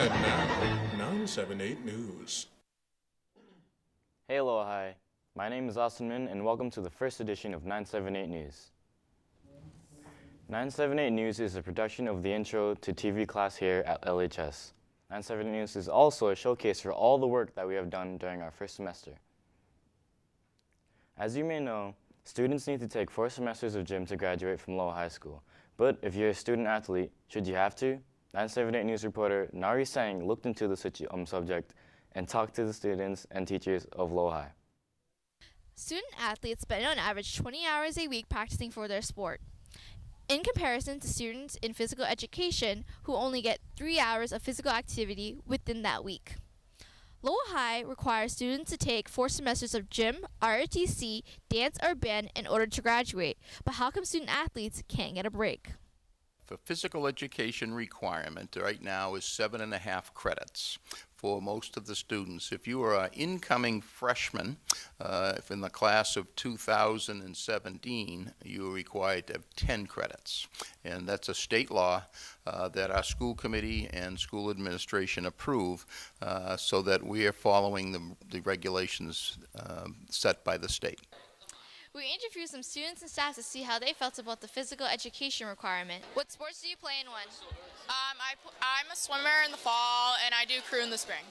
And now, 978 News. Hey, aloha, hi. My name is Austin Min, and welcome to the first edition of 978 News. 978 News is a production of the Intro to TV class here at LHS. 978 News is also a showcase for all the work that we have done during our first semester. As you may know, students need to take 4 semesters of gym to graduate from Lowell High School. But if you're a student athlete, should you have to? 978 News reporter Nari Sang looked into the subject and talked to the students and teachers of Lowell High. Student athletes spend on average 20 hours a week practicing for their sport, in comparison to students in physical education who only get 3 hours of physical activity within that week. Lowell High requires students to take 4 semesters of gym, ROTC, dance, or band in order to graduate, but how come student athletes can't get a break? The physical education requirement right now is 7.5 credits for most of the students. If you are an incoming freshman, if in the class of 2017, you are required to have 10 credits. And that's a state law that our school committee and school administration approve so that we are following the regulations set by the state. We interviewed some students and staff to see how they felt about the physical education requirement. What sports do you play and when? I'm a swimmer in the fall, and I do crew in the spring.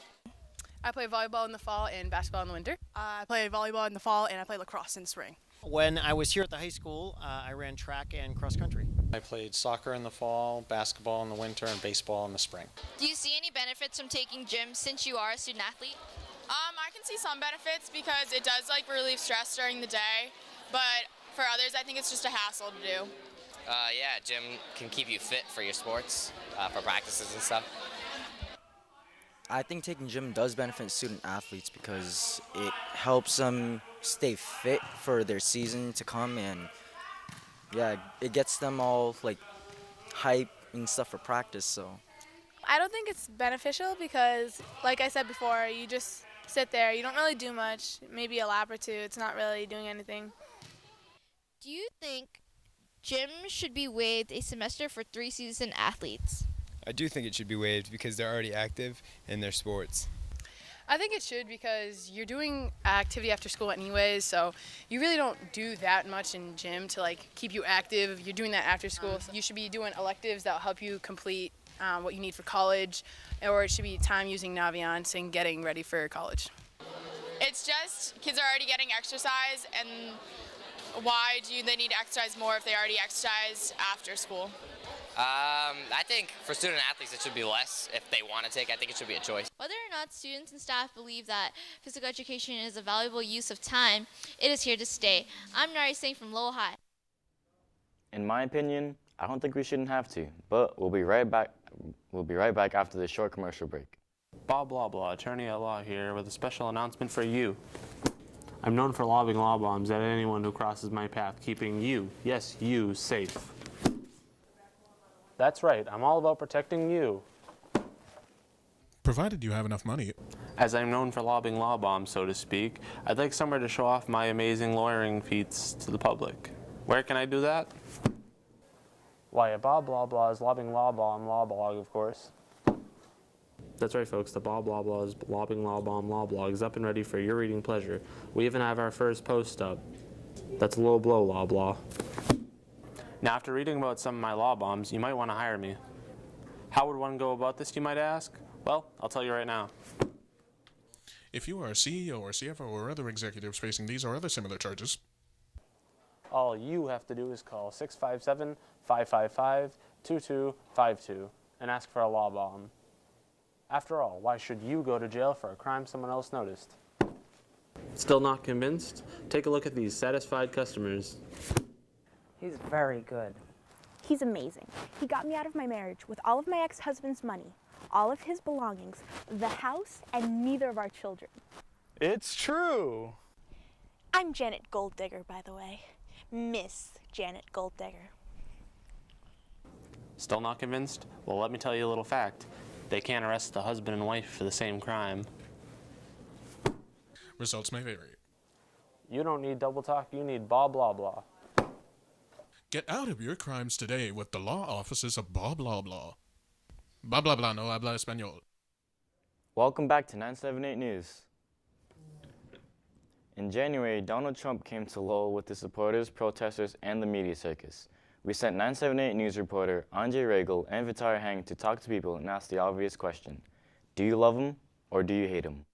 I play volleyball in the fall and basketball in the winter. I play volleyball in the fall, and I play lacrosse in the spring. When I was here at the high school, I ran track and cross country. I played soccer in the fall, basketball in the winter, and baseball in the spring. Do you see any benefits from taking gym since you are a student athlete? I can see some benefits because it does relieve stress during the day, but for others, I think it's just a hassle to do. Yeah, gym can keep you fit for your sports, for practices and stuff. I think taking gym does benefit student athletes because it helps them stay fit for their season to come, and yeah, it gets them all hype and stuff for practice. So I don't think it's beneficial because, like I said before, you just sit there. You don't really do much, maybe a lap or two. It's not really doing anything. Do you think gym should be waived a semester for 3 seasoned athletes? I do think it should be waived because they're already active in their sports. I think it should because you're doing activity after school anyways, so you really don't do that much in gym to keep you active. You're doing that after school. So you should be doing electives that will help you complete what you need for college, or it should be time using Naviance and getting ready for college. It's just kids are already getting exercise, and why do they need to exercise more if they already exercise after school? I think for student athletes it should be less if they want to take. I think it should be a choice. Whether or not students and staff believe that physical education is a valuable use of time, it is here to stay. I'm Nari Singh from Lowell High. In my opinion, I don't think we shouldn't have to, but we'll be right back. We'll be right back after this short commercial break. Bob Loblaw, attorney at law here with a special announcement for you. I'm known for lobbing law bombs at anyone who crosses my path, keeping you, yes, you, safe. That's right, I'm all about protecting you. Provided you have enough money. As I'm known for lobbing law bombs, so to speak, I'd like somewhere to show off my amazing lawyering feats to the public. Where can I do that? Why, at Bob Loblaw's Lobbing Law Bomb Law Blog, of course. That's right, folks, the Bob Loblaw's Lobbing Law Bomb Law Blog is up and ready for your reading pleasure. We even have our first post up. That's Low Blow Loblaw. Now, after reading about some of my law bombs, you might want to hire me. How would one go about this, you might ask? Well, I'll tell you right now. If you are a CEO or CFO or other executives facing these or other similar charges, all you have to do is call 657-555-2252 and ask for a law bomb. After all, why should you go to jail for a crime someone else noticed? Still not convinced? Take a look at these satisfied customers. He's very good. He's amazing. He got me out of my marriage with all of my ex-husband's money, all of his belongings, the house, and neither of our children. It's true. I'm Janet Golddigger, by the way. Miss Janet Golddigger. Still not convinced? Well, let me tell you a little fact. They can't arrest the husband and wife for the same crime. results may vary. You don't need double talk, you need Bob Loblaw. Get out of your crimes today with the law offices of Bob Loblaw. Blah blah blah, no habla español. Welcome back to 978 News. In January, Donald Trump came to Lowell with his supporters, protesters, and the media circus. We sent 978 News reporter Andre Regal and Vitara Hang to talk to people and ask the obvious question. Do you love him or do you hate him?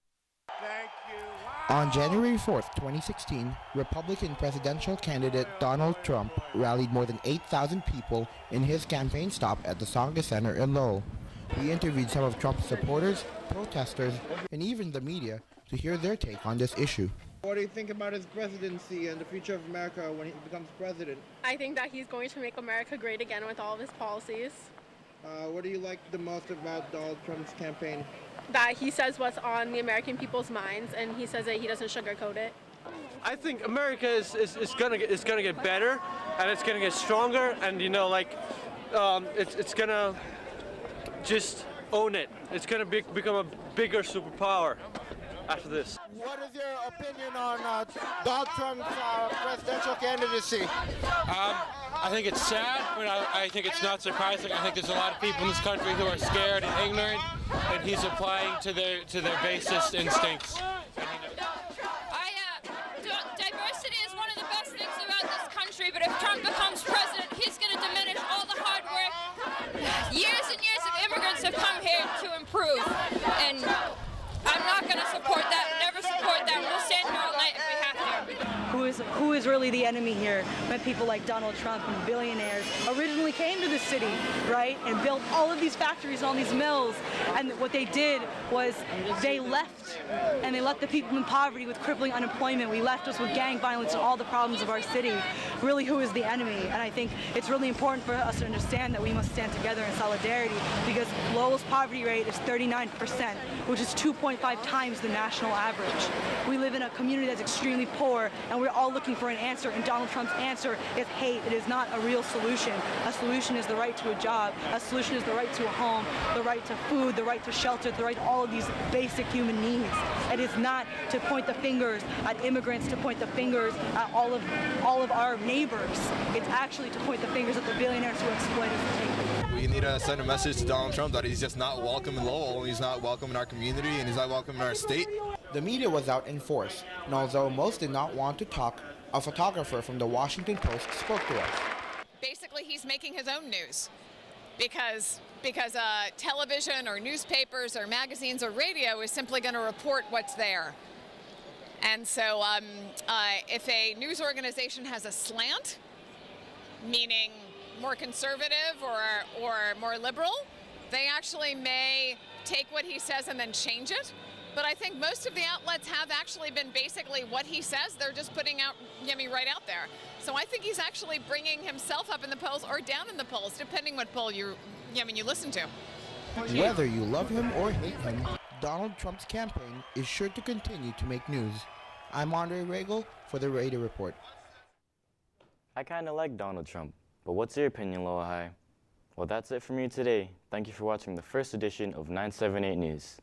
On January 4th, 2016, Republican presidential candidate Donald Trump rallied more than 8,000 people in his campaign stop at the Tsongas Center in Lowell. We interviewed some of Trump's supporters, protesters, and even the media to hear their take on this issue. What do you think about his presidency and the future of America when he becomes president? I think that he's going to make America great again with all of his policies. What do you like the most about Donald Trump's campaign? That he says what's on the American people's minds, and he says that he doesn't sugarcoat it. I think America is gonna get better, and it's gonna get stronger, and it's gonna just own it. It's gonna become a bigger superpower after this. What is your opinion on Donald Trump's presidential candidacy? I think it's sad, but I think it's not surprising. I think there's a lot of people in this country who are scared and ignorant, and he's applying to their basest instincts. Diversity is one of the best things about this country, but if Trump becomes president, he's going to diminish all the hard work. Years and years of immigrants have come here to improve, and I'm not going to support that, never support that. We'll stand here all night if we have to. Who is really the enemy here when people like Donald Trump and billionaires originally came to the city, right, and built all of these factories and all these mills, and what they did was they left, and they left the people in poverty with crippling unemployment. We left us with gang violence and all the problems of our city. Really, who is the enemy? And I think it's really important for us to understand that we must stand together in solidarity, because Lowell's poverty rate is 39%, which is 2.5 times the national average. We live in a community that's extremely poor, and we're all looking for an answer, and Donald Trump's answer is hate. It is not a real solution. A solution is the right to a job. A solution is the right to a home, the right to food, the right to shelter, the right to all of these basic human needs. It is not to point the fingers at immigrants, to point the fingers at all of our neighbors. It's actually to point the fingers at the billionaires who exploit us. We need to send a message to Donald Trump that he's just not welcome in Lowell, and he's not welcome in our community, and he's not welcome in our state. The media was out in force, and although most did not want to talk, a photographer from the Washington Post spoke to us. Basically, he's making his own news because television or newspapers or magazines or radio is simply going to report what's there. And so if a news organization has a slant, meaning more conservative or more liberal, they actually may take what he says and then change it. But I think most of the outlets have actually been basically what he says. They're just putting out Yemi right out there. So I think he's actually bringing himself up in the polls or down in the polls, depending what poll you listen to. Whether you love him or hate him, Donald Trump's campaign is sure to continue to make news. I'm Andre Regal for the Radio Report. I kind of like Donald Trump, but what's your opinion, Lowell High? Well, that's it for me today. Thank you for watching the first edition of 978 News.